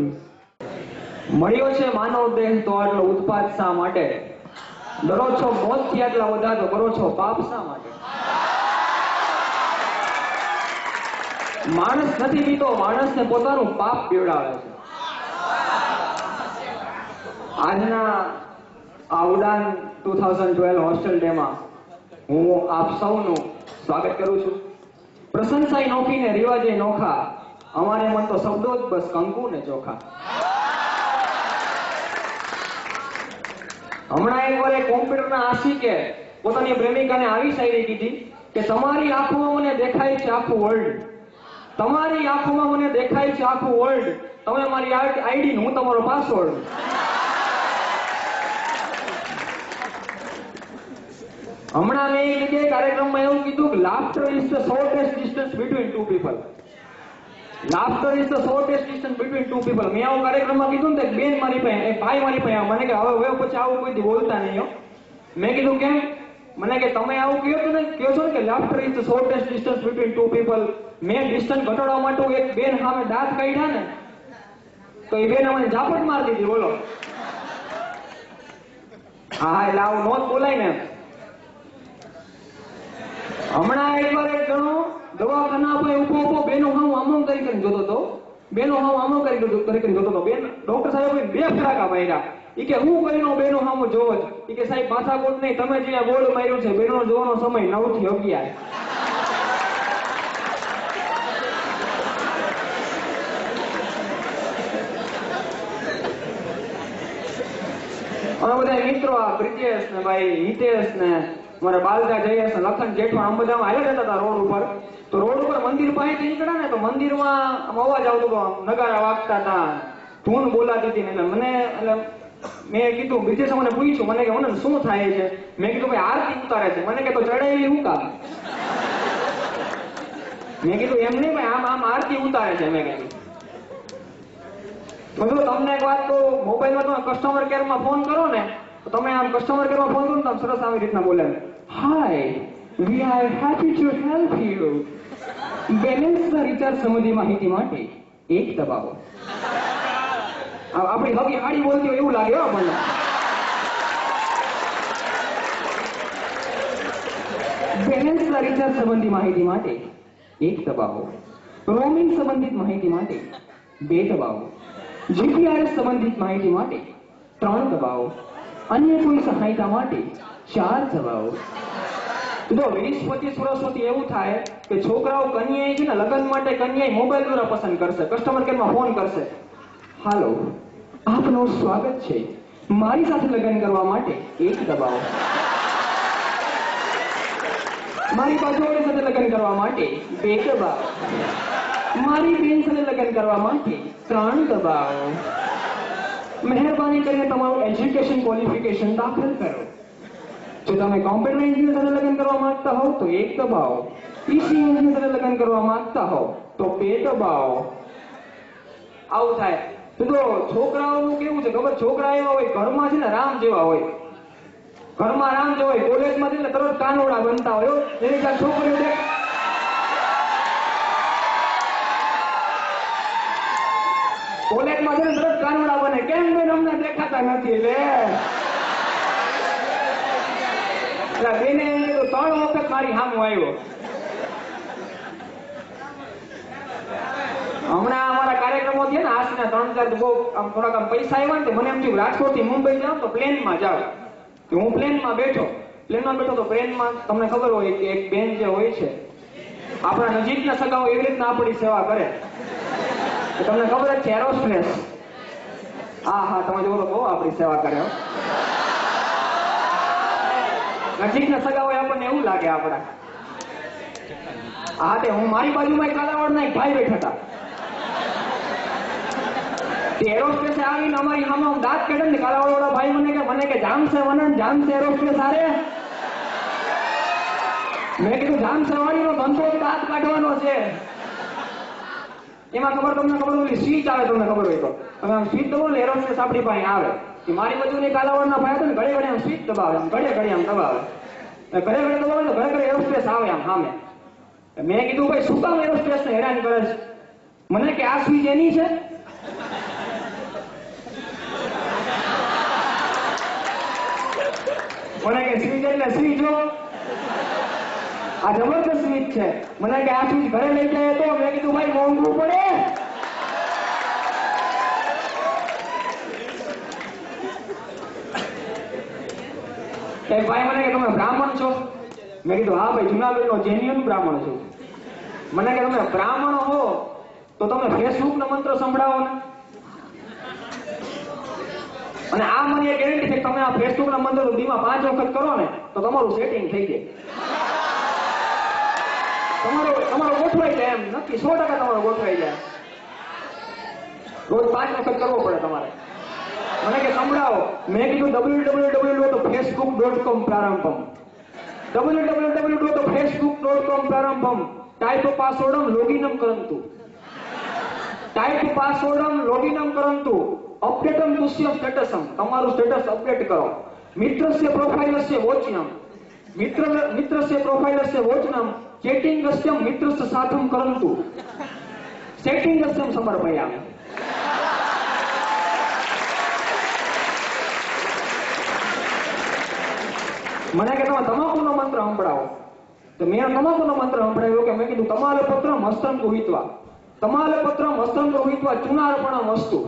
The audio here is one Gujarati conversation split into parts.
કરીશ. મળ્યો છે માનવ દેહ તો આટલો ઉત્પાદ શા માટે? ડરો છો મોતથી આટલા બધા તો કરો છો પાપ શા માટે? માણસ નથી પીતો, માણસને પોતાનું પાપ પીવડાવે છે. આજના આ ઉડાન 2012 હોસ્ટેલ ડે માં હું આપ સૌનું સ્વાગત કરું છું. પ્રશંસાઈ નોખી ને રિવાજે નોખા, અમારે મન તો શબ્દો જ બસ કંકુ ને ચોખા. હમણાં એકવાર એક કોમ્પ્યુટરના આશિકે પોતાની પ્રેમિકાને આવી શાયરી કીધી કે તમારી આંખોમાં મને દેખાય છે આખું વર્લ્ડ, તમારી આંખોમાં મને દેખાય છે આખું વર્લ્ડ, તમે મારી આઈડી હું તમારો પાસવર્ડ. હમણાં મેં એક જગ્યાએ કાર્યક્રમમાં એવું કીધું કે laughter is the shortest distance between two people. Laughter is the shortest distance between two people. મેં આવું કાર્યક્રમમાં કીધું ને, બેન મારી પાસે, એક ભાઈ મારી પાસે, મને કે હવે પછી આવું કોઈથી બોલતા નહીં હો. મેં કીધું કેમ? મને કે તમે આવું કહો છો ને કે laughter is the shortest distance between two people. મેં ડિસ્ટન્સ ઘટાડવા માટે એક બેન સામે દાંત કાઢ્યા ને તો એ બેન મને ઝાપટ મારી દીધી. બોલો. હા એટલે આવું નોંધ બોલાય ને. હમણાં એકવાર એક જણો દવાખાના પર ઉભો બેનો હું આમો કરી જોતો હતો, બેનો હું આમો કરી જોતો હતો. બેન ડોક્ટર સાહેબ બે ફરાકા માર્યા. ઈ કે હું કરીને બેનો સામો જોવો જ. ઈ કે સાહેબ માથાકૂટ નહીં, તમે જે બોર્ડ માર્યું છે બેનો જોવાનો સમય 9 થી 11. અમે બધા મિત્રો આ બ્રિજેશ ને ભાઈ હિતેશ ને મારા બાલકા જયેશ ને લખન જેઠવા આમ બધા હાલ્યા જતા હતા રોડ ઉપર. તો રોડ ઉપર મંદિર પાસેથી નીકળ્યા ને તો મંદિરમાં આમ અવાજ આવતો હતો, નગારા વાગતા હતા, ધૂન બોલાતી હતી ને. મને એટલે મેં કીધું, બ્રિજેશે મને પૂછ્યું, મને કે મને શું થાય છે? મેં કીધું ભાઈ આરતી ઉતારે છે. મને કે તો ચડાવી હું કામ? મેં કીધું એમ નહીં ભાઈ, આમ આરતી ઉતારે છે. મેં કીધું તમને એક વાત કહું, મોબાઈલમાં તમે કસ્ટમર કેરમાં ફોન કરો ને તો તમે આમ કસ્ટમર કેરમાં ફોન કરો ને તો સરસ આવી રીતના બોલે, hi we are happy to help you, બેલેન્સના રિચાર્જ સંબંધી માહિતી માટે 1 દબાવો. આપણી હગી હાડી બોલતી હોય એવું લાગે આપણને. બેલેન્સના રિચાર્જ સંબંધી માહિતી માટે 1 દબાવો. રોમિંગ સંબંધિત માહિતી માટે 2 દબાવો. જીપીઆરએસ સંબંધિત માહિતી માટે 3 દબાવો. અન્ય કોઈ સહાયતા માટે 4 દબાવો. જો 20-25 વર્ષ સુધી એવું થાય કે છોકરાઓ કન્યાએ છે ને લગ્ન માટે કન્યાએ મોબાઈલ દ્વારા પસંદ કરશે, કસ્ટમર કેરમાં ફોન કરશે, હાલો આપનું સ્વાગત છે, મારી સાથે લગ્ન કરવા માટે 1 દબાવો. મારી બાજુવાળી સાથે લગ્ન કરવા માટે 2 દબાવો. મારી બેન સાથે લગ્ન કરવા માટે 3 દબાવો. મહેરબાની કરીને તમારું એજ્યુકેશન ક્વોલિફિકેશન દાખલ કરો. જો તમે કોમ્પ્યુટર એન્જિનિયર સાથે લગ્ન કરવા માંગતા હોવ તો 1 દબાવો. પીસી એન્જિનિયર સાથે લગ્ન કરવા માંગતા હોવ તો 2 દબાવો. આવું થાય. તો છોકરાઓનું કેવું છે ખબર? છોકરા એવા હોય ઘરમાં છે ને રામ જેવા હોય, ઘરમાં રામ જેવા હોય, કોલેજમાં છે ને તરત કાનોડા બનતા હોય. એની ત્યાં છોકરીઓ કોલેજમાં છે ને તરત કાનોડા બને, કેમ બેન અમને દેખાતા નથી? એટલે બેને 3 વખત મારી સામું આવ્યો. હમણાં અમારા કાર્યક્રમો છે ને આજના 3-4 બહુ થોડાક પૈસા આવ્યા ને તો મને એમ થયું રાજકોટ થી મુંબઈ જાવ તો પ્લેનમાં જાવ. હું પ્લેનમાં બેઠો તો પ્લેનમાં તમને ખબર હોય કે એક બેન જે હોય છે આપણા નજીકના સગાઓ એવી રીતના આપણી સેવા કરે. તમને ખબર જ છે એરોસ્ટ્રેસ. હા તમે જોવો તો આપણી સેવા કરે. નજીકના સગાઓ આપણને એવું લાગે આપણા. હા તે હું મારી બાજુમાં કાલાવાડના એક ભાઈ બેઠા હતા. એરોસ્પેસે આવીને અમારી સામે દાંત કાઢે ને કાલાવાળા ભાઈ મને કે જામશે વનન જામશે એરોસ્પેસ હારે. મેં કીધું જામશે વાળીનો ધંધો દાંત કાઢવાનો છે. એમાં તમને ખબર હોય સ્વીચ આવે, તમને ખબર હોય તો તમે આમ સ્વીચ દબાવો ને એરોસ્પેસ આપણી પાસે આવે. મારી બાજુની કાલાવાડના ભાઈ હતા ને ઘડે આમ સ્વીચ દબાવે, આમ ઘડે આમ દબાવે, ઘડે દબાવે તો ઘડે એરોસ્પેસ આવે આમ સામે. મેં કીધું ભાઈ શું કામ એરોસ્પેસ ને હેરાન કરે છે? મને કે આ સ્વીચ એની છે. મને કે સ્વીચ એટલે સ્વીચ હો, આ જબરદસ્ત સ્વીચ છે. મને કે આ સ્વીચ ઘરે લઈ જાય તો મેં કીધું ભાઈ મોંઘું પડે. ભાઈ મને કે તમે બ્રાહ્મણ છો? મેં કીધું હા ભાઈ, જુનાગઢનો જેન્યુઅન બ્રાહ્મણ છું. મને કે તમે બ્રાહ્મણ હો તો તમે ફેસબુક નો મંત્ર સંભળાવો ને. અને આ મને ગેરંટી છે કે તમે આ ફેસબુક ના મંત્ર દીમાં 5 વખત કરો ને તો તમારું સેટિંગ થઈ જાય. તમારો ગોઠવાઈ જાય એમ નક્કી 100% તમારો ગોઠવાઈ જાય. રોજ 5 વખત કરવો પડે તમારે. મને કે સંભળાવો. મેં કીધું www.facebook.com પ્રારંભમ, www.facebook.com પ્રારંભમ, ટાઈપ પાસવર્ડમ લોગિનમ કરંતુ, ટાઈપ પાસવર્ડમ લોગિનમ કરંતુ, અપડેટમ તુસ્ય સ્ટેટસમ, તમારું સ્ટેટસ અપડેટ કરો. મિત્રસ્ય પ્રોફાઇલસ્ય વોચનમ, મિત્રસ્ય પ્રોફાઇલસ્ય વોચનમ, ચેટિંગસ્ય મિત્રસ્ય સાધમ કરંતુ, સેટિંગસ્યમ સમર્પયામિ. મને કે તમે તમાકુનો મંત્ર સંભળાવો. તો મેં તમાકુનો મંત્ર સંભળાવ્યો કે મેં કીધું તમારે પત્રમ હસ્તમ ગૃહીત્વા, તમારે પત્રમ હસ્તમ ગૃહીત્વા ચુનાર્પણમ વસ્તુ,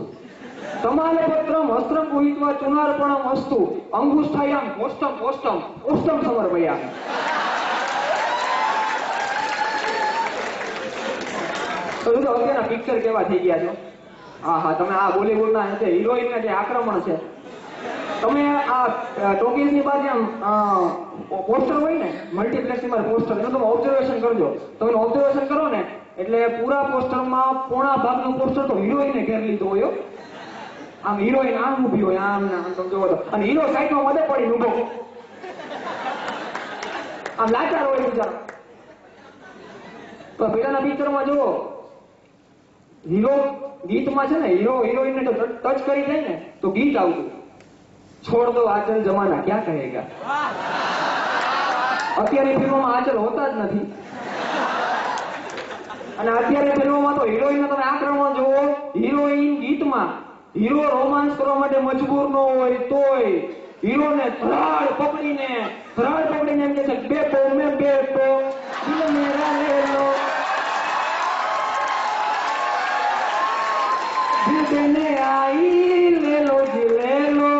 તમારે પત્રમ હસ્તમ ગૃહીત્વા ચુનાર્પણમ વસ્તુ, અંગુષ્ઠાયામ ઓષ્ટમ ઓષ્ટમ ઓષ્ટમ સમર્પયામિ. તો અત્યારના પિક્ચર કેવા થઈ ગયા છે. હા હા, તમે આ બોલીવુડના હિરોઈનના જે આક્રમણ છે, તમે આ ટોકીઝની બાજુ પોસ્ટર હોય ને, મલ્ટીપ્લેક્સની બાજુ પોસ્ટર, એનું તમે ઓબ્ઝર્વેશન કરજો. તમે ઓબ્ઝર્વેશન કરો ને એટલે પૂરા પોસ્ટરમાં પોણા ભાગનું પોસ્ટર તો હિરોઈને ઘેર લીધો હોય. આમ હિરોઈન આમ ઊભી હોય, આમ તમે જોવો તો, અને હીરો સાઈડમાં મદદ પડી ઊભો, આમ લાચાર હોય બિચારો. તો પેલાના પિક્ચરમાં જુઓ, હીરો ગીતમાં છે ને, હીરો હિરોઈનને તો ટચ કરી જાય ને તો ગીત આવતું, છોડ દો આચલ જમાના ક્યાં કહેગા. અત્યારે ફિલ્મોમાં આચલ હોતા જ નથી. અને અત્યારે ફિલ્મોમાં તો હિરોઈન તમે આક્રમણ જુઓ, હિરોઈન ગીતમાં હીરો રોમાન્સ કરવા માટે મજબૂર ન હોય તોય હીરોને ધરાડ પકડીને એમ કે છે બેટો મેં બેટો દિલ મેરા લે લો, દિલ દેને આઈ લે લો જી લે લો.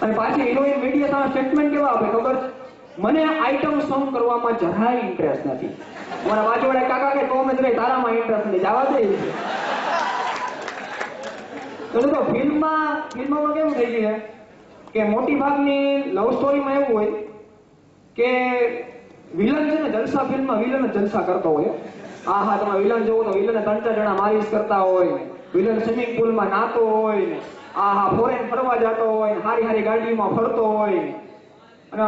અને પાછી હિરોઈન મીડિયા સ્ટેટમેન્ટ કેવા આપે ખબર? મને આઈટમ સોંગ કરવામાં જરાય ઇન્ટરેસ્ટ નથી. મારા બાજુવાળા કાકા કે તો મેં તારામાં ઇન્ટરેસ્ટ નથી, જવા દે. તો ફિલ્મમાં કેવું થઈ ગયું છે કે મોટી ભાગની લવ સ્ટોરીમાં એવું હોય કે વિલન છે ને જલસા, ફિલ્મમાં વિલન જલસા કરતો હોય. હા તમે વિલન જોવો તો વિલન 3-4 જણા મારીશ કરતા હોય, વિલન સ્વિમિંગ પુલમાં નાતો હોય ને, ફોરેન ફરવા જતો હોય, હારી ગાડીમાં ફરતો હોય, અને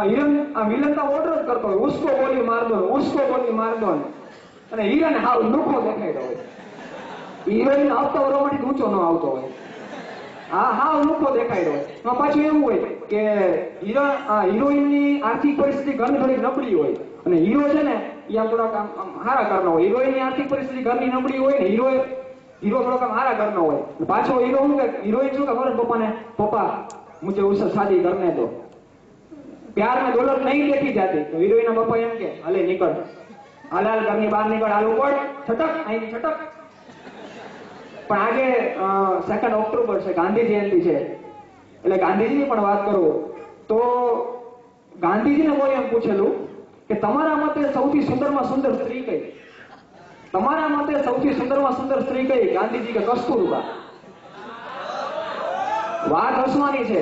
વિલન તો ઓર્ડર જ કરતો હોય, ઉસકો ગોલી માર દો, ઉસકો ગોલી માર દો, અને હીરાને હાવ લુખો દેખાડ્યો હોય. હિરોઈન હપ્તો રોમાંથી ઊંચો ન આવતો હોય, હાવ લુખો દેખાડ્યો હોય. પાછું એવું હોય કે હિરોઈનની આર્થિક પરિસ્થિતિ ઘરની થોડીક નબળી હોય, અને હીરો છે ને એ આમ થોડાક આમ હારા ઘરનો હોય. હિરોઈનની આર્થિક પરિસ્થિતિ ઘરની નબળી હોય ને, હીરો થોડોક આમ હારા ઘરનો હોય. પાછો હિરોઈન શું કે ખબર પપ્પાને, પપ્પા મુझे उससे शादी करने दो, प्यार में दौलत नहीं देखी जाती. तो हीरोइन पप्पा एम के हले निकल, हाल घરની બહાર નીકળ, હાલ ઉપર છટક, અહીંથી છટક. પણ આજે 2 ઓક્ટોબર છે, ગાંધી જયંતિ છે, એટલે ગાંધીજીની પણ વાત કરું તો ગાંધીજીને કોઈ એમ પૂછેલું કે તમારા મતે સૌથી સુંદરમાં સુંદર સ્ત્રી કઈ? તમારા મતે સૌથી સુંદરમાં સુંદર સ્ત્રી કઈ? ગાંધીજી કે કસ્તુરબા. વાત હસવાની છે,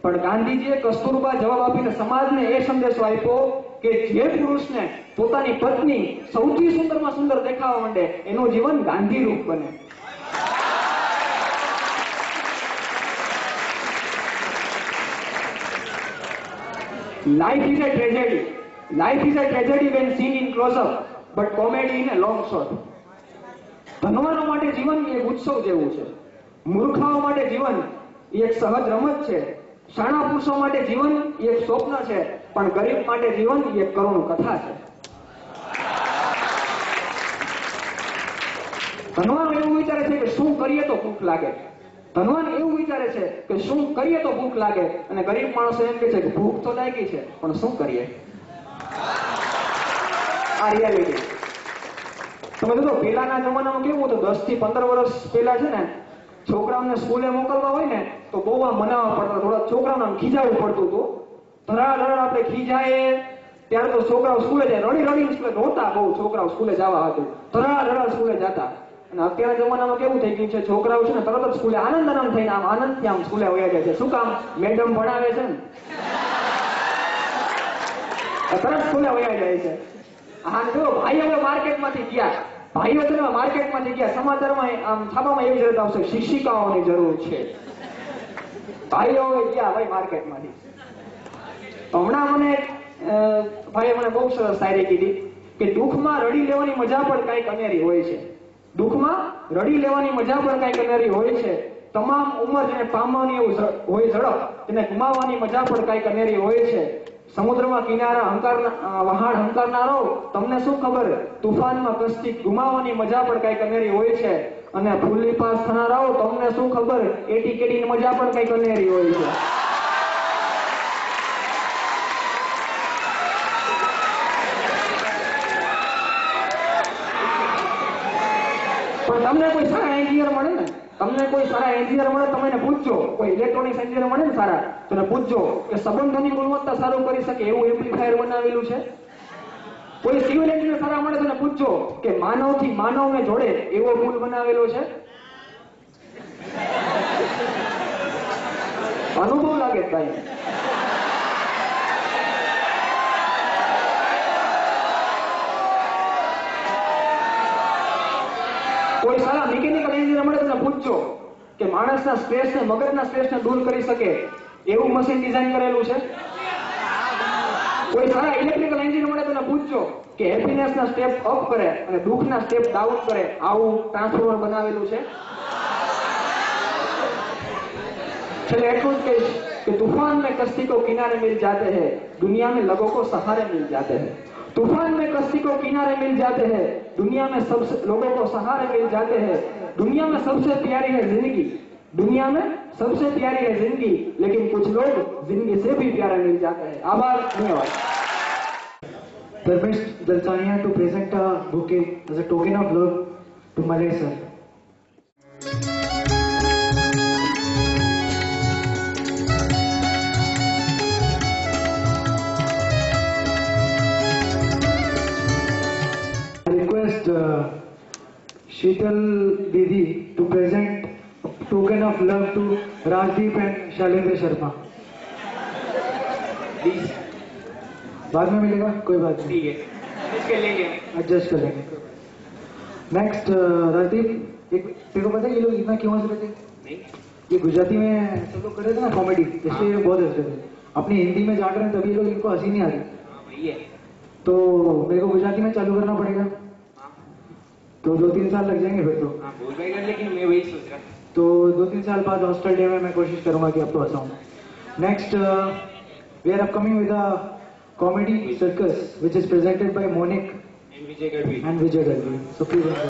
પણ ગાંધીજીએ કસ્તુરબા જવાબ આપીને સમાજને એ સંદેશો આપ્યો કે જે પુરુષને પોતાની પત્ની સૌથી સુંદરમાં સુંદર દેખાવા માંડે એનું જીવન ગાંધી રૂપ બને. Life is a tragedy. Life is a tragedy when seen in close-up, but comedy in a long shot. ધનવાનો માટે જીવન એ ઉત્સવ જેવું છે, મૂર્ખાઓ માટે જીવન એ એક સહજ રમત છે, શાણા પુરુષો માટે જીવન એ એક સ્વપ્ન છે, પણ ગરીબ માટે જીવન એ એક કરુણ કથા છે. ધનવાનો એવું વિચારે છે કે શું કરીએ તો ભૂખ લાગે, ધનવાન એવું વિચારે છે કે શું કરીએ તો ભૂખ લાગે, અને ગરીબ માણસો એમ કે છે કે ભૂખ તો લાગી છે પણ શું કરીએ. આ રિયાલિટી. તમે જો પેલાના જમાનામાં કેવું હતું, 10 થી 15 વર્ષ પહેલા છે ને, છોકરાઓને સ્કૂલે મોકલવા હોય ને તો બહુ આમ મનાવવા પડતા, થોડા છોકરાઓને આમ ખીજાવવું પડતું હતું. ધરાધડ આપણે ખીજાય ત્યારે તો છોકરાઓ સ્કૂલે જાય, રડી રડીને સ્કૂલે રોતા બહુ છોકરાઓ સ્કૂલે જવા હતું, ધરાધડ સ્કૂલે જતા. અને અત્યારના જમાનામાં કેવું થઈ ગયું છે, છોકરાઓ છે ને તરત જ સ્કૂલે આનંદ થઈને આમ આનંદથી આમ સ્કૂલે વયા જાય છે. શું કામ? મેડમ ભણાવે છે ને, તરત સ્કૂલે વયા જાય છે. હા જો ભાઈ હવે માર્કેટમાંથી ગયા, ભાઈઓ છે માર્કેટમાંથી ગયા, સમાચારમાં આમ છાપામાં એવી જરૂર આવશે, શિક્ષિકાઓની જરૂર છે. ભાઈઓ હવે ગયા ભાઈ માર્કેટમાંથી. તો હમણાં મને ભાઈએ મને બહુ સરસ શાયરી કીધી કે દુઃખમાં રડી લેવાની મજા પણ કંઈક અનેરી હોય છે. દુઃખમાં રડી લેવાની મજા પણ કંઈક અનેરી હોય છે. તમામ ઉંમર જેને પામવાની એવું હોય ઝડપ, તેને ગુમાવવાની મજા પણ કંઈક અનેરી હોય છે. સમુદ્રમાં કિનારા વહાણ હંકારનારો, તમને શું ખબર તુફાનમાં કશ્તી ગુમાવવાની મજા પણ કંઈક અનેરી હોય છે. અને ફૂલી પાસ થનારાઓ, તમને શું ખબર એટી કેટીની મજા પણ કંઈક અનેરી હોય છે. પણ તમને કોઈ સારા એન્જિનિયર મળે ને, તમને કોઈ સારા એન્જિનિયર મળે, તમે એને પૂછજો, કોઈ ઇલેક્ટ્રોનિક્સ એન્જિનિયર મળે ને સારા, તો એને પૂછજો કે સંબંધોની ગુણવત્તા સારું કરી શકે એવું એમ્પ્લીફાયર બનાવેલું છે. કોઈ સિવિલ એન્જિનિયર સારા મળે તો એને પૂછજો કે માનવથી માનવને જોડે એવો પુલ બનાવેલો છે. અનુભવ લાગે ભાઈ. કોઈ સારા મિકેનિકલ એન્જિનિયર મળે તો પૂછજો કે માણસના સ્ટ્રેસને, મગજના સ્ટ્રેસને દૂર કરી શકે એવું મશીન ડિઝાઇન કરેલું છે. કોઈ સારા ઇલેક્ટ્રિકલ એન્જિનિયર મળે તો પૂછજો કે હેપીનેસના સ્ટેપ અપ કરે અને દુઃખના સ્ટેપ ડાઉન કરે આવું ટ્રાન્સફોર્મર બનાવેલું છે. चलिए એટલું જ કહીશ કે तूफान में कश्ती को किनारे मिल जाते हैं, दुनिया में लोगों को सहारे मिल जाते हैं. तूफान में कश्ती को किनारे मिल जाते हैं, दुनिया में सबसे लोगों को सहारे मिल जाते हैं. दुनिया में सबसे प्यारी है जिंदगी, दुनिया में सबसे प्यारी है जिंदगी, लेकिन कुछ लोग जिंदगी से भी प्यारे मिल जाते हैं. आभार, धन्यवाद. Dharmesh Jalsania to present a bouquet as a token of love to Malay sir. Sheetal Didi to present a token of love to Rajdeep and Shailendra Sharma. बाद में मिलेगा, कोई बात नहीं, ठीक है, एडजस्ट कर लेंगे. नेक्स्ट राजदीप, एक तेरे को पता है ये लोग इतना क्यों हंस रहे थे? ये गुजराती में सब लोग कर रहे थे ना कॉमेडी, इसलिए ये बहुत हंस रहे थे. अपनी हिंदी में जाकर हैं तभी लोग, इनको हंसी नहीं आ रही. तो मेरे को गुजराती में चालू करना पड़ेगा, तो 2-3 साल लग जाएंगे फिर तो. लेकिन मैं वही सोच रहा. तो 2-3 साल बाद हॉस्टल डे में मैं कोशिश करूंगा कि आपको हंसाऊं. Next we are upcoming with a comedy circus which is presented by Monik and Vijay Garvi. So please